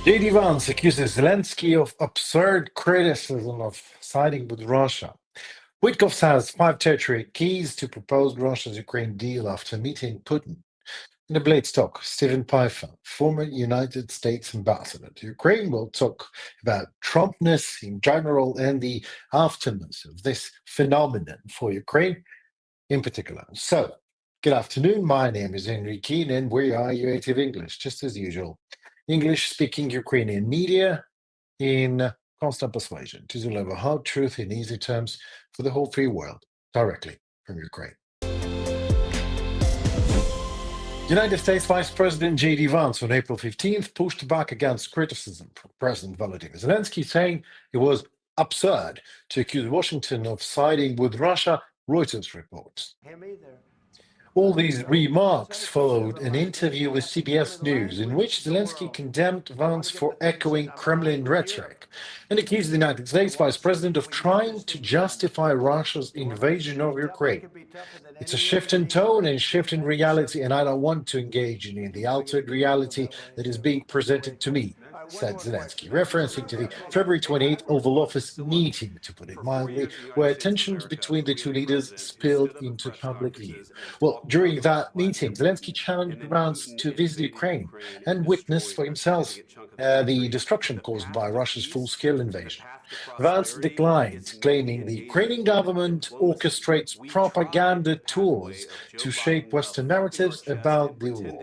JD Vance accuses Zelensky of absurd criticism of siding with Russia. Witkoff has five territory keys to proposed Russia's Ukraine deal after meeting Putin. In the Blitz Talk, Steven Pifer, former United States ambassador to Ukraine, will talk about Trumpness in general and the aftermath of this phenomenon for Ukraine in particular. So, good afternoon. My name is Henry Keane, and we are UATV English, just as usual. English-speaking Ukrainian media in constant persuasion to deliver hard truth in easy terms for the whole free world, directly from Ukraine. United States Vice President J.D. Vance on April 15th pushed back against criticism from President Volodymyr Zelensky, saying it was absurd to accuse Washington of siding with Russia, Reuters reports. All these remarks followed an interview with CBS News in which Zelensky condemned Vance for echoing Kremlin rhetoric and accused the United States Vice President of trying to justify Russia's invasion of Ukraine. It's a shift in tone and shift in reality, and I don't want to engage in the altered reality that is being presented to me, said Zelensky, referencing to the February 28th Oval Office meeting, to put it mildly, where tensions between the two leaders spilled into public view. Well, during that meeting, Zelensky challenged Vance to visit Ukraine and witness for himself the destruction caused by Russia's full-scale invasion. Vance declined, claiming the Ukrainian government orchestrates propaganda tours to shape Western narratives about the war.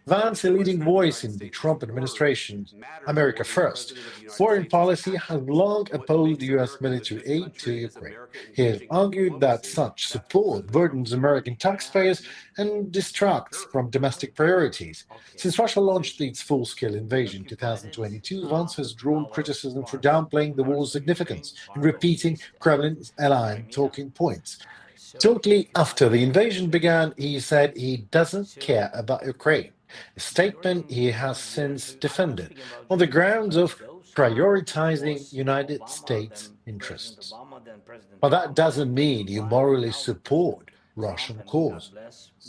Vance, a leading voice in the Trump administration's America First foreign policy, has long opposed U.S. military aid to Ukraine. He has argued that such support burdens American taxpayers and distracts from domestic priorities. Since Russia launched its full-scale invasion in 2022, Vance has drawn criticism for downplaying the war's significance and repeating Kremlin's aligned talking points. Shortly after the invasion began, he said he doesn't care about Ukraine, a statement he has since defended on the grounds of prioritizing United States interests. But that doesn't mean you morally support Russian cause,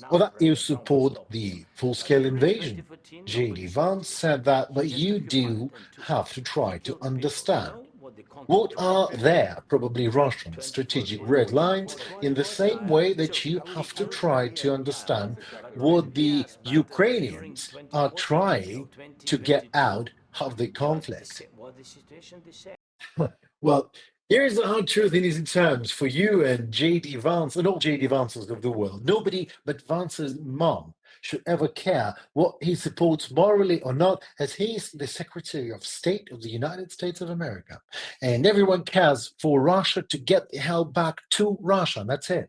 or that you support the full-scale invasion. J.D. Vance said that, but you do have to try to understand what are their, probably Russian, strategic red lines, in the same way that you have to try to understand what the Ukrainians are trying to get out of the conflict. Well, here's the hard truth in easy terms for you and J.D. Vance and all J.D. Vances of the world. Nobody but Vance's mom should ever care what he supports morally or not, as he's the Secretary of State of the United States of America. And everyone cares for Russia to get the hell back to Russia. That's it.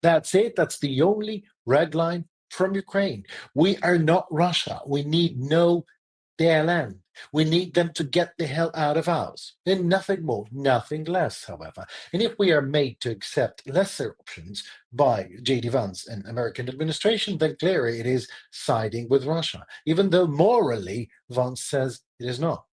That's it. That's the only red line from Ukraine. We are not Russia. We need no their land. We need them to get the hell out of ours. And nothing more, nothing less, however. And if we are made to accept lesser options by J.D. Vance and American administration, then clearly it is siding with Russia, even though morally Vance says it is not.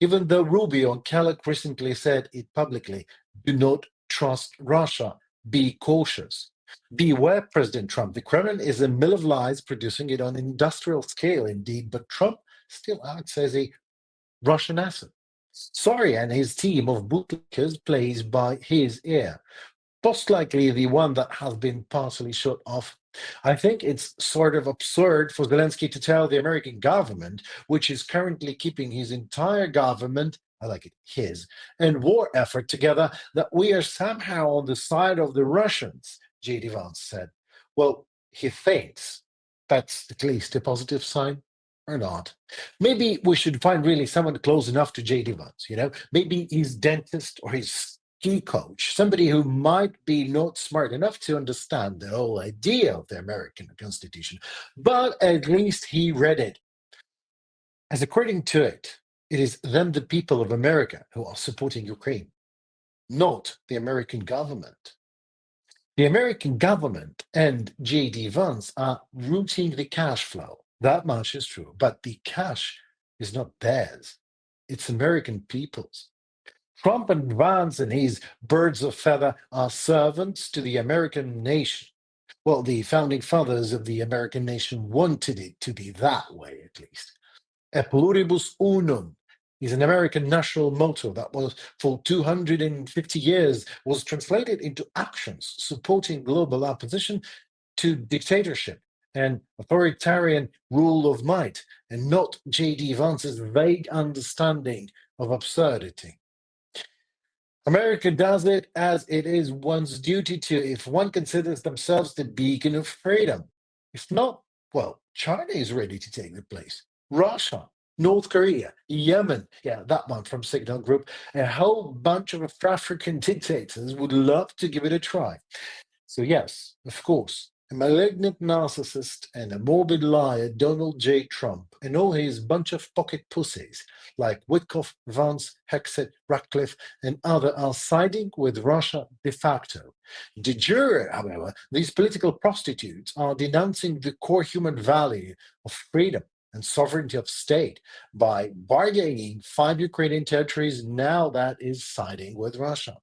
Even though Rubio and Kellogg recently said it publicly, do not trust Russia, be cautious. Beware, President Trump. The Kremlin is a mill of lies, producing it on an industrial scale indeed, but Trump still acts as a Russian asset. Sorry, and his team of bootlickers plays by his ear, most likely the one that has been partially shut off. I think it's sort of absurd for Zelensky to tell the American government, which is currently keeping his entire government, I like it, his, and war effort together, that we are somehow on the side of the Russians, J.D. Vance said. Well, he thinks that's at least a positive sign. Or not. Maybe we should find really someone close enough to J.D. Vance, maybe his dentist or his ski coach, somebody who might be not smart enough to understand the whole idea of the American Constitution, but at least he read it. As according to it, it is then the people of America who are supporting Ukraine, not the American government. The American government and J.D. Vance are routing the cash flow. That much is true, but the cash is not theirs. It's American people's. Trump and Vance and his birds of feather are servants to the American nation. Well, the founding fathers of the American nation wanted it to be that way, at least. E pluribus unum is an American national motto that was for 250 years was translated into actions supporting global opposition to dictatorship and authoritarian rule of might, and not J.D. Vance's vague understanding of absurdity. America does it as it is one's duty to if one considers themselves the beacon of freedom. If not, well, China is ready to take the place. Russia, North Korea, Yemen, yeah, that one from Signal Group, a whole bunch of African dictators would love to give it a try. So yes, of course, a malignant narcissist and a morbid liar, Donald J. Trump, and all his bunch of pocket pussies like Witkoff, Vance, Hexet, Ratcliffe, and others are siding with Russia de facto. De jure, however, these political prostitutes are denouncing the core human value of freedom and sovereignty of state by bargaining 5 Ukrainian territories now that is siding with Russia,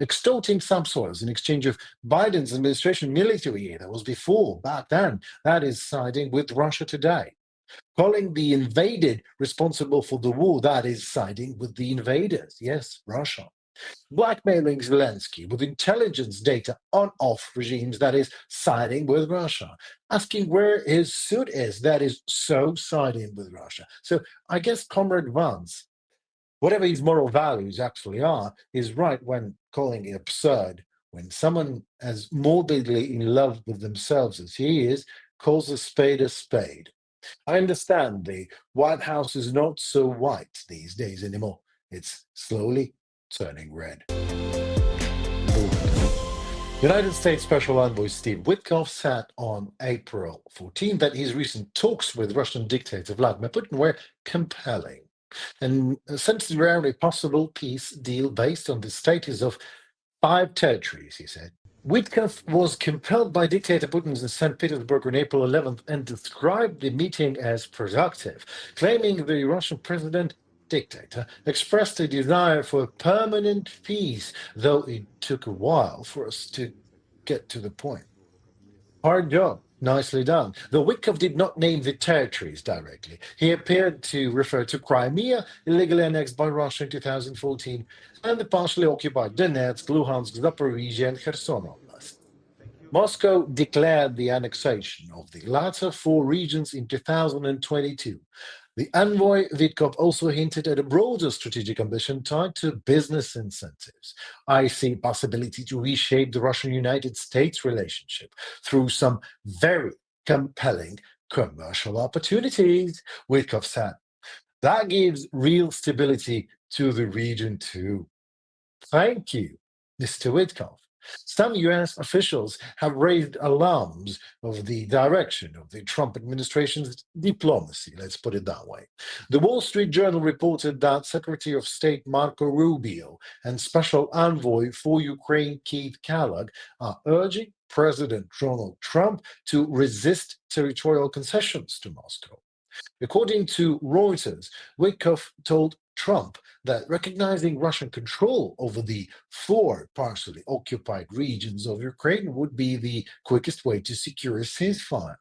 extorting subsoils in exchange of Biden's administration military aid that was before, back then, that is siding with Russia today. Calling the invaded responsible for the war, that is siding with the invaders, yes, Russia. Blackmailing Zelensky with intelligence data on-off regimes, that is siding with Russia. Asking where his suit is, that is so siding with Russia. So I guess Comrade Vance, whatever his moral values actually are, is right when calling it absurd when someone as morbidly in love with themselves as he is calls a spade a spade. I understand the White House is not so white these days anymore. It's slowly turning red. United States Special Envoy Steve Witkoff said on April 14 that his recent talks with Russian dictator Vladimir Putin were compelling and centered around a possible peace deal based on the status of 5 territories, he said. Witkoff was compelled by dictator Putin in St. Petersburg on April 11th and described the meeting as productive, claiming the Russian president dictator expressed a desire for permanent peace, though it took a while for us to get to the point. Hard job. Nicely done. Though Witkoff did not name the territories directly, he appeared to refer to Crimea, illegally annexed by Russia in 2014, and the partially occupied Donetsk, Luhansk, Zaporizhia, and Kherson Oblast. Moscow declared the annexation of the latter 4 regions in 2022. The envoy Witkoff also hinted at a broader strategic ambition tied to business incentives. I see possibility to reshape the Russian-United States relationship through some very compelling commercial opportunities, Witkoff said. That gives real stability to the region too. Thank you, Mr. Witkoff. Some US officials have raised alarms of the direction of the Trump administration's diplomacy, let's put it that way. The Wall Street Journal reported that Secretary of State Marco Rubio and Special Envoy for Ukraine Keith Kellogg are urging President Donald Trump to resist territorial concessions to Moscow. According to Reuters, Witkoff told Trump that recognizing Russian control over the 4 partially occupied regions of Ukraine would be the quickest way to secure a ceasefire.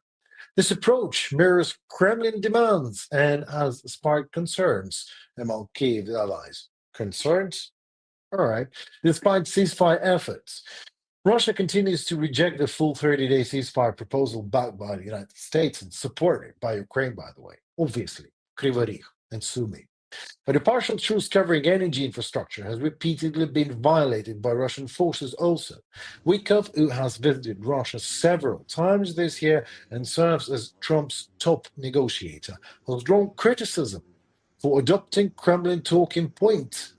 This approach mirrors Kremlin demands and has sparked concerns among Kyiv allies. Concerns? All right. Despite ceasefire efforts, Russia continues to reject the full 30-day ceasefire proposal backed by the United States and supported by Ukraine, by the way, obviously, Kryvyi Rih and Sumy. But a partial truce covering energy infrastructure has repeatedly been violated by Russian forces also. Witkoff, who has visited Russia several times this year and serves as Trump's top negotiator, has drawn criticism for adopting Kremlin talking points,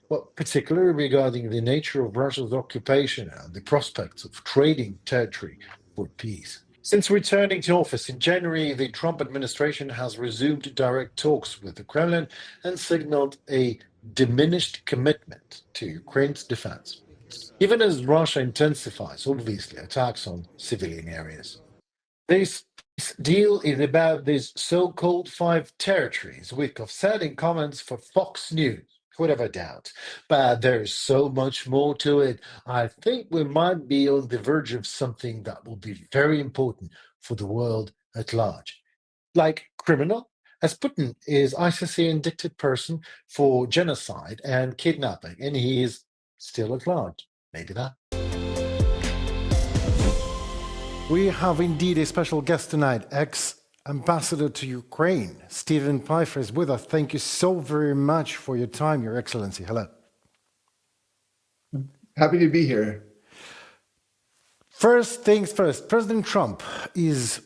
but particularly regarding the nature of Russia's occupation and the prospects of trading territory for peace. Since returning to office in January, the Trump administration has resumed direct talks with the Kremlin and signaled a diminished commitment to Ukraine's defense, even as Russia intensifies, obviously, attacks on civilian areas. This deal is about these so-called 5 territories, Witkoff said in comments for Fox News. Whatever doubt, but there's so much more to it. I think we might be on the verge of something that will be very important for the world at large. Like criminal as Putin is ICC indicted person for genocide and kidnapping, and he is still at large. Maybe that. We have indeed a special guest tonight, ex-ambassador to Ukraine, Steven Pifer is with us. Thank you so very much for your time, Your Excellency. Hello. Happy to be here. First things first, President Trump is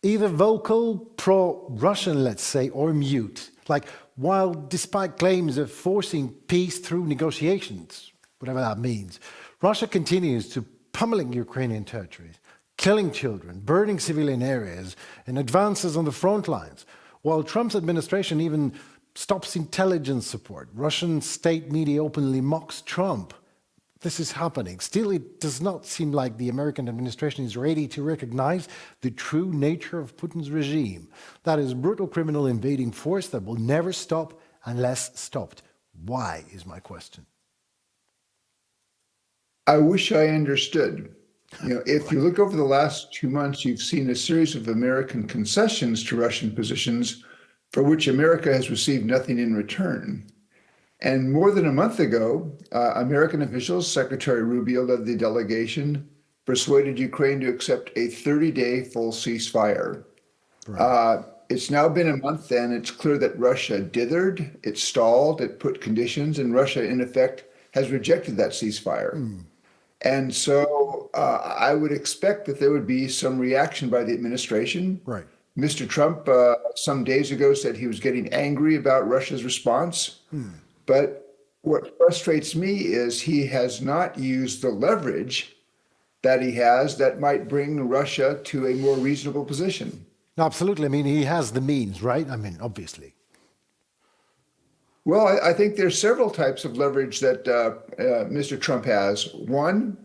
either vocal, pro-Russian, let's say, or mute. Like, while despite claims of forcing peace through negotiations, whatever that means, Russia continues to pummeling Ukrainian territories, killing children, burning civilian areas, and advances on the front lines, while Trump's administration even stops intelligence support. Russian state media openly mocks Trump. This is happening. Still, it does not seem like the American administration is ready to recognize the true nature of Putin's regime. That is brutal criminal invading force that will never stop unless stopped. Why, is my question. I wish I understood. If you look over the last 2 months, you've seen a series of American concessions to Russian positions for which America has received nothing in return. And more than a month ago, American officials, Secretary Rubio led the delegation, persuaded Ukraine to accept a 30-day full ceasefire. Right. It's now been a month, and it's clear that Russia dithered, it stalled, it put conditions, and Russia, in effect, has rejected that ceasefire. And so I would expect that there would be some reaction by the administration. Right. Mr. Trump, some days ago, said he was getting angry about Russia's response. But what frustrates me is he has not used the leverage that he has that might bring Russia to a more reasonable position. Absolutely. I mean, he has the means, right? I mean, obviously. Well, I think there's several types of leverage that Mr. Trump has. One,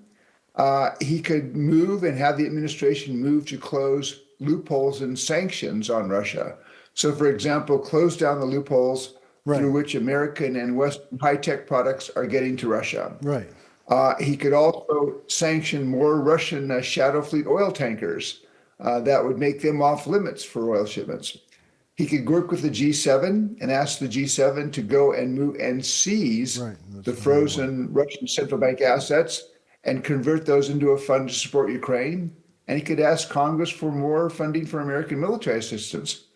he could move and have the administration move to close loopholes and sanctions on Russia. So, for example, close down the loopholes through which American and Western high-tech products are getting to Russia. Right. He could also sanction more Russian shadow fleet oil tankers that would make them off limits for oil shipments. He could work with the G7 and ask the G7 to go and move and seize the frozen Russian central bank assets and convert those into a fund to support Ukraine. And he could ask Congress for more funding for American military assistance.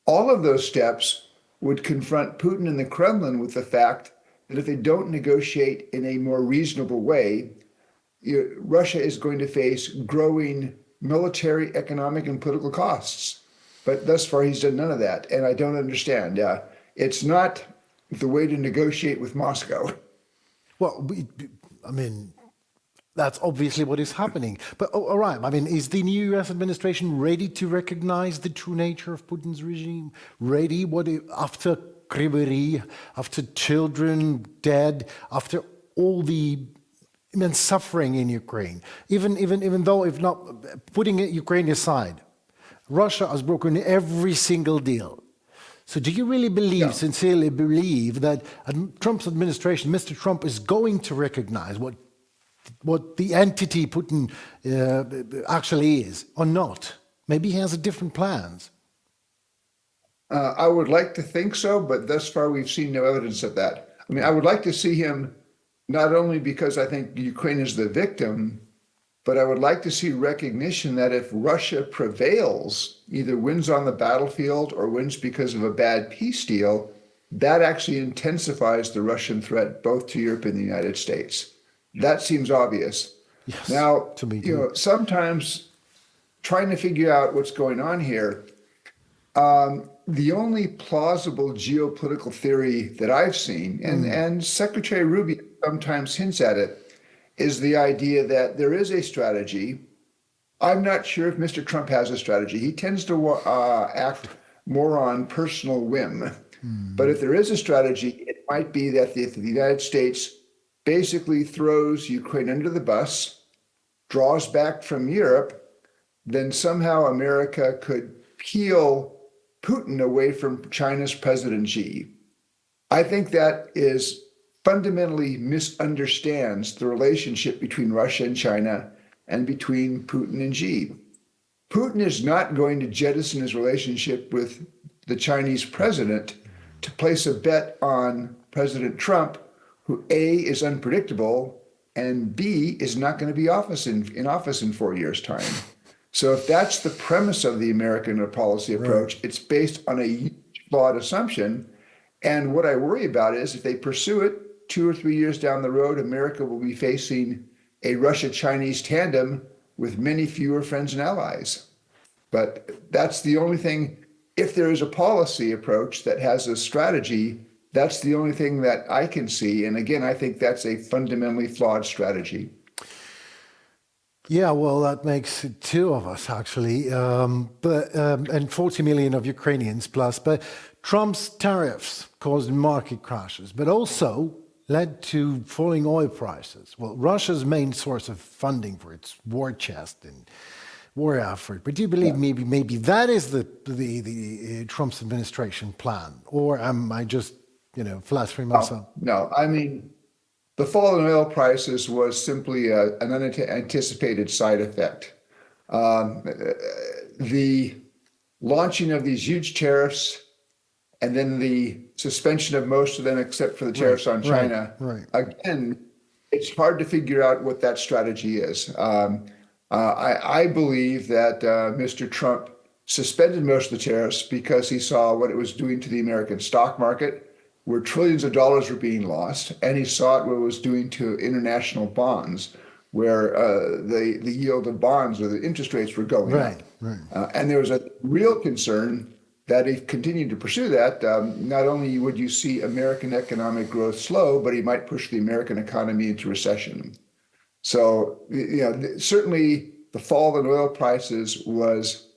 All of those steps would confront Putin and the Kremlin with the fact that if they don't negotiate in a more reasonable way, Russia is going to face growing military, economic, and political costs. But thus far, he's done none of that, and I don't understand. It's not the way to negotiate with Moscow. Well, I mean, that's obviously what is happening. But all right, I mean, is the new US administration ready to recognize the true nature of Putin's regime? Ready, after Kryvyi, after children dead, after all the immense suffering in Ukraine, even though, if not putting Ukraine aside, Russia has broken every single deal. So do you really believe, sincerely believe, that Trump's administration, Mr. Trump, is going to recognize what the entity Putin actually is, or not? Maybe he has different plans. I would like to think so, but thus far we've seen no evidence of that. I mean, I would like to see him, not only because I think Ukraine is the victim, but I would like to see recognition that if Russia prevails, either wins on the battlefield or wins because of a bad peace deal, that actually intensifies the Russian threat both to Europe and the United States. That seems obvious. Yes, now, to me sometimes trying to figure out what's going on here, the only plausible geopolitical theory that I've seen, and Secretary Rubio sometimes hints at it, is the idea that there is a strategy. I'm not sure if Mr. Trump has a strategy. He tends to act more on personal whim. But if there is a strategy, it might be that if the United States basically throws Ukraine under the bus, draws back from Europe, then somehow America could peel Putin away from China's President Xi. I think that is fundamentally misunderstands the relationship between Russia and China and between Putin and Xi. Putin is not going to jettison his relationship with the Chinese president to place a bet on President Trump, who A, is unpredictable, and B, is not going to be in office in 4 years' time. So if that's the premise of the American policy approach, it's based on a huge flawed assumption. And what I worry about is if they pursue it 2 or 3 years down the road, America will be facing a Russia-Chinese tandem with many fewer friends and allies. But that's the only thing. If there is a policy approach that has a strategy, that's the only thing that I can see. And again, I think that's a fundamentally flawed strategy. Yeah, well, that makes two of us actually, and 40 million of Ukrainians plus. But Trump's tariffs caused market crashes, but also led to falling oil prices. Well, Russia's main source of funding for its war chest and war effort. But do you believe maybe that is the Trump's administration plan, or am I just flattering myself? No, I mean, the fall in oil prices was simply an unanticipated side effect. The launching of these huge tariffs and then the suspension of most of them except for the tariffs on China. Again, it's hard to figure out what that strategy is. I believe that Mr. Trump suspended most of the tariffs because he saw what it was doing to the American stock market, where trillions of dollars were being lost, and he saw what it was doing to international bonds, where the yield of bonds or the interest rates were going up. And there was a real concern that if he continued to pursue that, not only would you see American economic growth slow, but he might push the American economy into recession. So, certainly the fall in oil prices was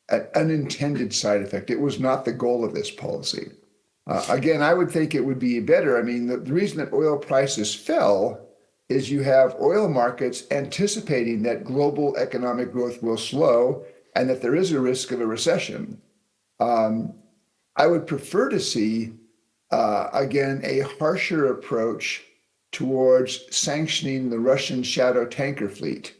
an unintended side effect. It was not the goal of this policy. Again, I would think it would be better. I mean, the reason that oil prices fell is you have oil markets anticipating that global economic growth will slow and that there is a risk of a recession. I would prefer to see, again, a harsher approach towards sanctioning the Russian shadow tanker fleet.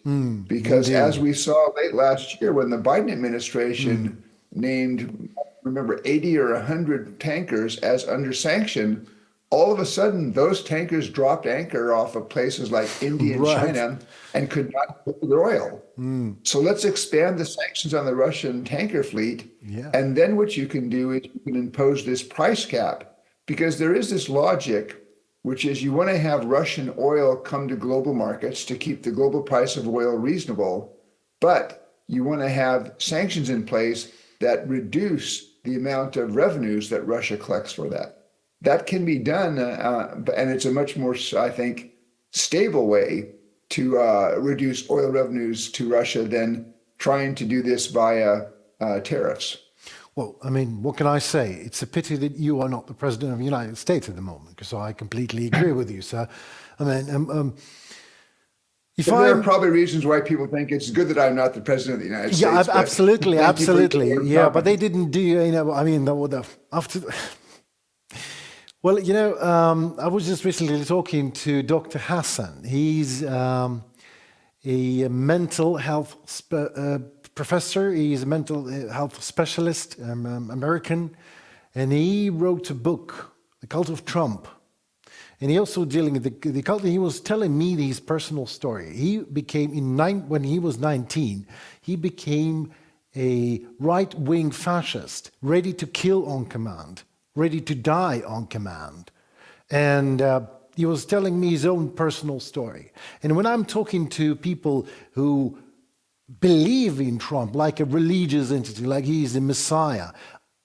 Because as we saw late last year, when the Biden administration named, remember, 80 or 100 tankers as under sanction, all of a sudden those tankers dropped anchor off of places like India and China and could not pull their oil. So let's expand the sanctions on the Russian tanker fleet. And then what you can do is you can impose this price cap, because there is this logic, which is you want to have Russian oil come to global markets to keep the global price of oil reasonable, but you want to have sanctions in place that reduce the amount of revenues that Russia collects for that. That can be done, and it's a much more, I think, stable way to reduce oil revenues to Russia than trying to do this via tariffs. Well, I mean, what can I say? It's a pity that you are not the president of the United States at the moment, because I completely agree with you, sir. I mean, there are probably reasons why people think it's good that I'm not the president of the United States. Yeah, absolutely. Yeah, but they didn't do, I mean, after... Well, I was just recently talking to Dr. Hassan. He's a mental health professor. He's a mental health specialist, American, and he wrote a book, The Cult of Trump. And he also dealing with the cult. He was telling me his personal story. He became, when he was 19, he became a right-wing fascist, ready to kill on command, ready to die on command. And he was telling me his own personal story. And when I'm talking to people who believe in Trump like a religious entity, like he's the Messiah,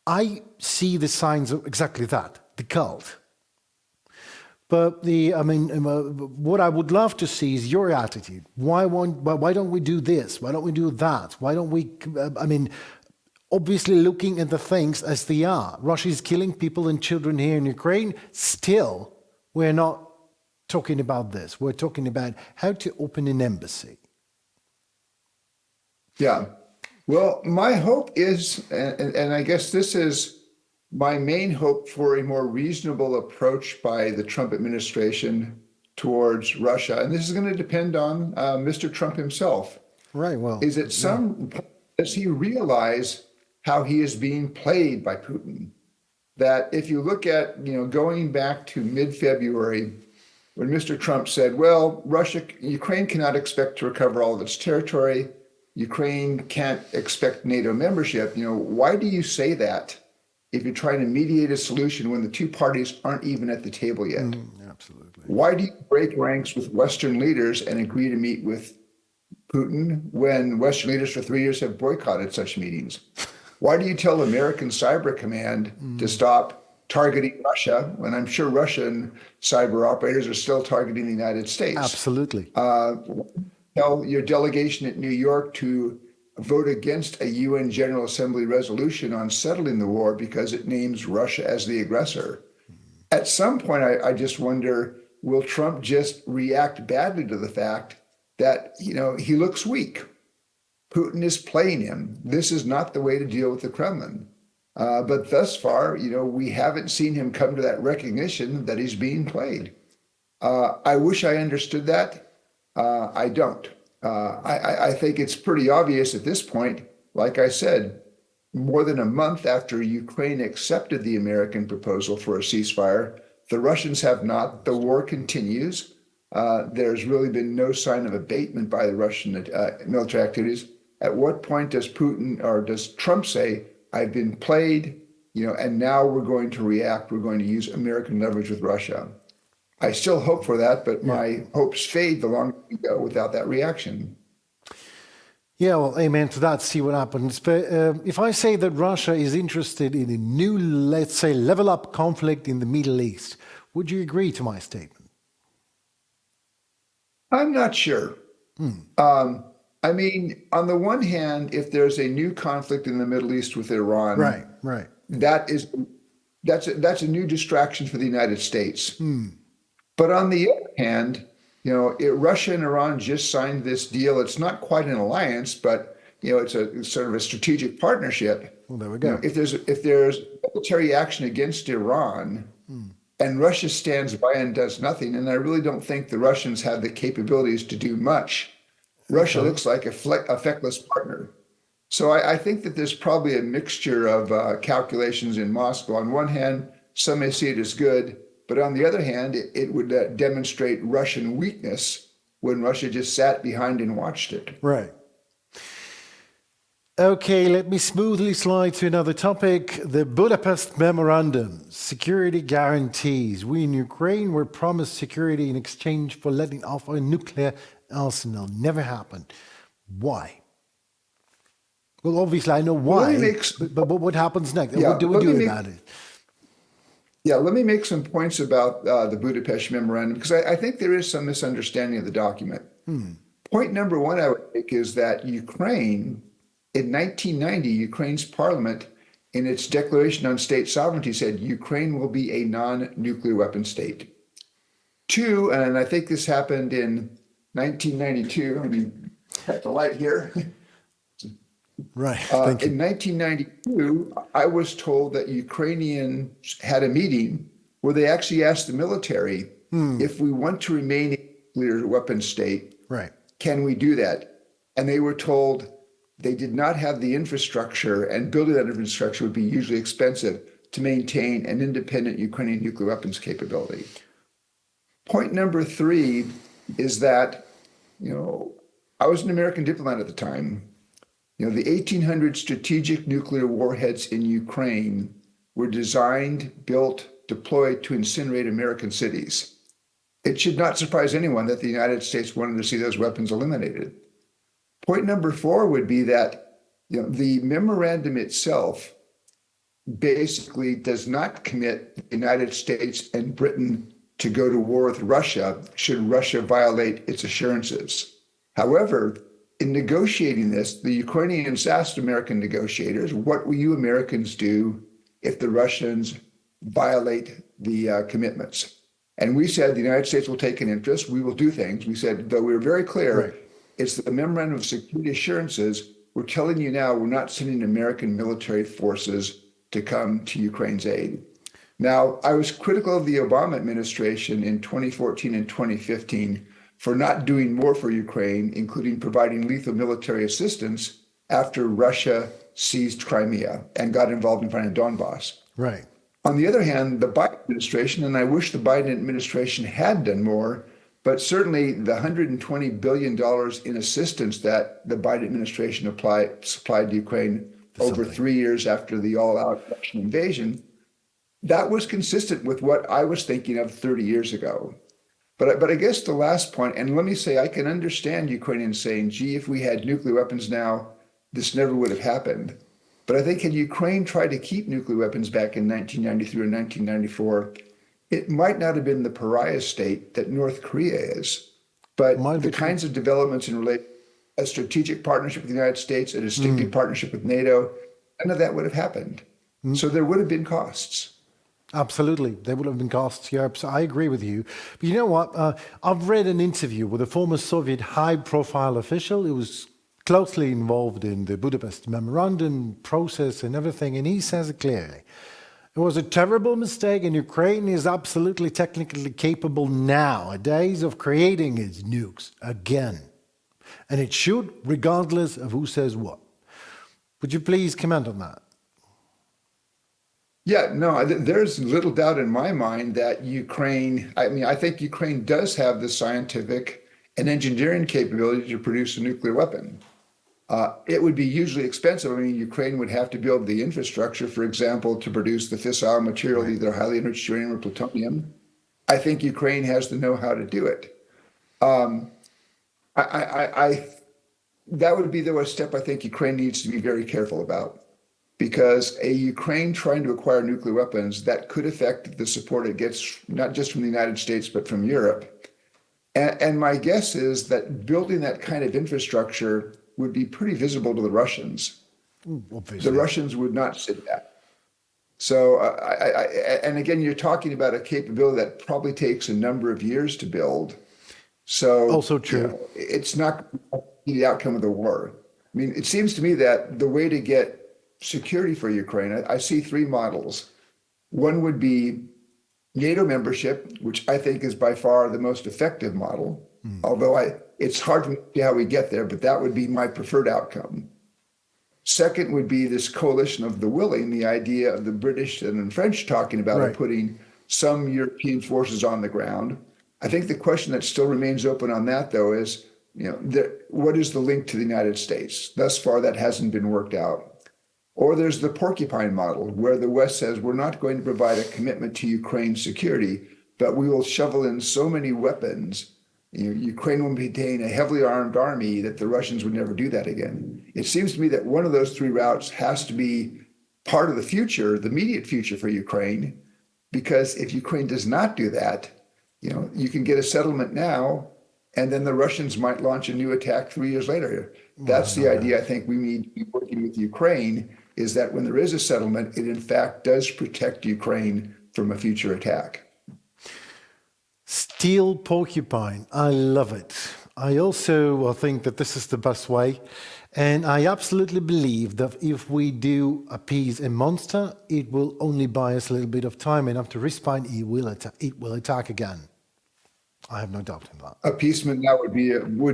I see the signs of exactly that, the cult. But what I would love to see is your attitude. Why don't we do this? Why don't we do that? Why don't we, obviously looking at the things as they are. Russia is killing people and children here in Ukraine. Still, we're not talking about this. We're talking about how to open an embassy. Yeah. Well, my hope is, and I guess this is my main hope for a more reasonable approach by the Trump administration towards Russia, and this is going to depend on Mr. Trump himself. Right. Well, does he realize how he is being played by Putin. That if you look at, going back to mid-February, when Mr. Trump said, well, Ukraine cannot expect to recover all of its territory. Ukraine can't expect NATO membership. Why do you say that if you're trying to mediate a solution when the two parties aren't even at the table yet? Absolutely. Why do you break ranks with Western leaders and agree to meet with Putin when Western leaders for 3 years have boycotted such meetings? Why do you tell American Cyber Command to stop targeting Russia when I'm sure Russian cyber operators are still targeting the United States? Absolutely. Tell your delegation at New York to vote against a UN General Assembly resolution on settling the war because it names Russia as the aggressor. At some point, I just wonder, will Trump just react badly to the fact that, he looks weak? Putin is playing him. This is not the way to deal with the Kremlin. But thus far, we haven't seen him come to that recognition that he's being played. I wish I understood that. I don't. I think it's pretty obvious at this point. Like I said, more than a month after Ukraine accepted the American proposal for a ceasefire, the Russians have not. The war continues. There's really been no sign of abatement by the Russian military activities. At what point does Putin or does Trump say, I've been played, and now we're going to react, we're going to use American leverage with Russia? I still hope for that, but my hopes fade the longer we go without that reaction. Yeah, well, amen to that, see what happens. But if I say that Russia is interested in a new, let's say, level up conflict in the Middle East, would you agree to my statement? I'm not sure. I mean, on the one hand, if there's a new conflict in the Middle East with Iran, right, that's a new distraction for the United States. But on the other hand, Russia and Iran just signed this deal. It's not quite an alliance, but it's sort of a strategic partnership. Well, there we go. If there's military action against Iran, and Russia stands by and does nothing, and I really don't think the Russians have the capabilities to do much. Russia looks like a feckless partner. So I think that there's probably a mixture of calculations in Moscow. On one hand, some may see it as good, but on the other hand, it would demonstrate Russian weakness when Russia just sat behind and watched it. Right. Okay, let me smoothly slide to another topic. The Budapest Memorandum, security guarantees. We in Ukraine were promised security in exchange for letting off our nuclear arsenal. Never happened. Why? Well, obviously I know why, but what happens next? What do we do about it? Yeah, let me make some points about the Budapest Memorandum, because I think there is some misunderstanding of the document. Point number one I would make is that Ukraine, in 1990, Ukraine's parliament, in its Declaration on State Sovereignty, said Ukraine will be a non-nuclear weapon state. Two, and I think this happened in 1992. Let me cut the light here. Right. Thank you. In 1992, I was told that Ukrainians had a meeting where they actually asked the military, if we want to remain a nuclear weapon state, can we do that? And they were told they did not have the infrastructure, and building that infrastructure would be hugely expensive to maintain an independent Ukrainian nuclear weapons capability. Point number three is that, I was an American diplomat at the time. The 1,800 strategic nuclear warheads in Ukraine were designed, built, deployed to incinerate American cities. It should not surprise anyone that the United States wanted to see those weapons eliminated. Point number four would be that the memorandum itself basically does not commit the United States and Britain to go to war with Russia should Russia violate its assurances. However, in negotiating this, the Ukrainians asked American negotiators, what will you Americans do if the Russians violate the commitments? And we said the United States will take an interest. We will do things. We said, though we were very clear, it's the memorandum of security assurances. We're telling you now, we're not sending American military forces to come to Ukraine's aid. Now, I was critical of the Obama administration in 2014 and 2015 for not doing more for Ukraine, including providing lethal military assistance, after Russia seized Crimea and got involved in fighting Donbass. Right. On the other hand, the Biden administration, and I wish the Biden administration had done more, but certainly the $120 billion in assistance that the Biden administration supplied to Ukraine over 3 years after the all-out Russian invasion, that was consistent with what I was thinking of 30 years ago. But I guess the last point, and let me say, I can understand Ukrainians saying, gee, if we had nuclear weapons now, this never would have happened. But I think had Ukraine tried to keep nuclear weapons back in 1993 or 1994, it might not have been the pariah state that North Korea is. But the kinds of developments in a strategic partnership with the United States, a distinctive partnership with NATO, none of that would have happened. So there would have been costs. Absolutely. There would have been costs here. So I agree with you. But you know what? I've read an interview with a former Soviet high-profile official who was closely involved in the Budapest Memorandum process and everything, and he says it clearly. It was a terrible mistake, and Ukraine is absolutely technically capable nowadays of creating its nukes again. And it should, regardless of who says what. Would you please comment on that? Yeah, no, there's little doubt in my mind that Ukraine, I think Ukraine does have the scientific and engineering capability to produce a nuclear weapon. It would be hugely expensive. I mean, Ukraine would have to build the infrastructure, for example, to produce the fissile material, either highly enriched uranium or plutonium. I think Ukraine has the know-how to do it. That would be, though, a step I think Ukraine needs to be very careful about. Because a Ukraine trying to acquire nuclear weapons, that could affect the support it gets, not just from the United States, but from Europe. And my guess is that building that kind of infrastructure would be pretty visible to the Russians. Obviously. The Russians would not sit that. So, and again, you're talking about a capability that probably takes a number of years to build. So also true. You know, it's not the outcome of the war. I mean, it seems to me that the way to get security for Ukraine, I see three models. One would be NATO membership, which I think is by far the most effective model, although it's hard to see how we get there, but that would be my preferred outcome. Second would be this coalition of the willing, the idea of the British and the French talking about putting some European forces on the ground. I think the question that still remains open on that, though, is, you know, what is the link to the United States? Thus far, that hasn't been worked out. Or there's the porcupine model, where the West says we're not going to provide a commitment to Ukraine's security, but we will shovel in so many weapons. You know, Ukraine will maintain a heavily armed army that the Russians would never do that again. It seems to me that one of those three routes has to be part of the future, the immediate future for Ukraine, because if Ukraine does not do that, you know, you can get a settlement now, and then the Russians might launch a new attack 3 years later. That's the idea I think we need to be working with Ukraine, is that when there is a settlement, it in fact does protect Ukraine from a future attack. Steel porcupine, I love it. I also think that this is the best way. And I absolutely believe that if we do appease a monster, it will only buy us a little bit of time, and after respine, it will attack again. I have no doubt in that. Appeasement now would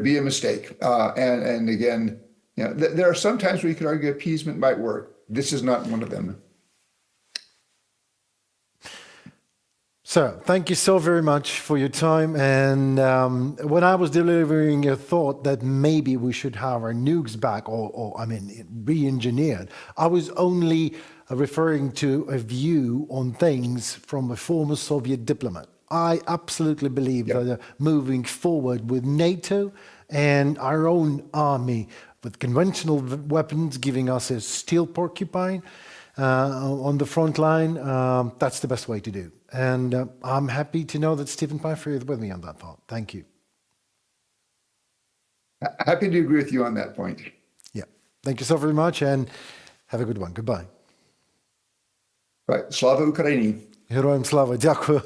be a mistake. And again, you know, there are some times where you could argue appeasement might work. This is not one of them. So, thank you so very much for your time. And when I was delivering a thought that maybe we should have our nukes back, or re-engineered, I was only referring to a view on things from a former Soviet diplomat. I absolutely believe that moving forward with NATO and our own army with conventional weapons giving us a steel porcupine on the front line, that's the best way to do. And I'm happy to know that Steven Pifer is with me on that thought. Thank you. Happy to agree with you on that point. Yeah. Thank you so very much, and have a good one. Goodbye. Right. Slava Ukraini. Героям слава. Дякую.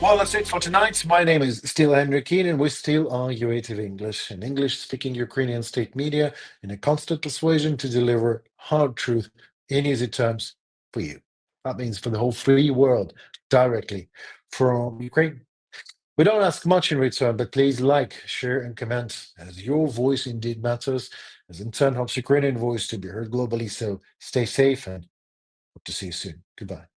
Well, that's it for tonight. My name is still Henry Keane, and we still are UATV English, an English-speaking Ukrainian state media in a constant persuasion to deliver hard truth in easy terms for you. That means for the whole free world, directly from Ukraine. We don't ask much in return, but please like, share, and comment, as your voice indeed matters, as in turn helps Ukrainian voice to be heard globally. So stay safe and hope to see you soon. Goodbye.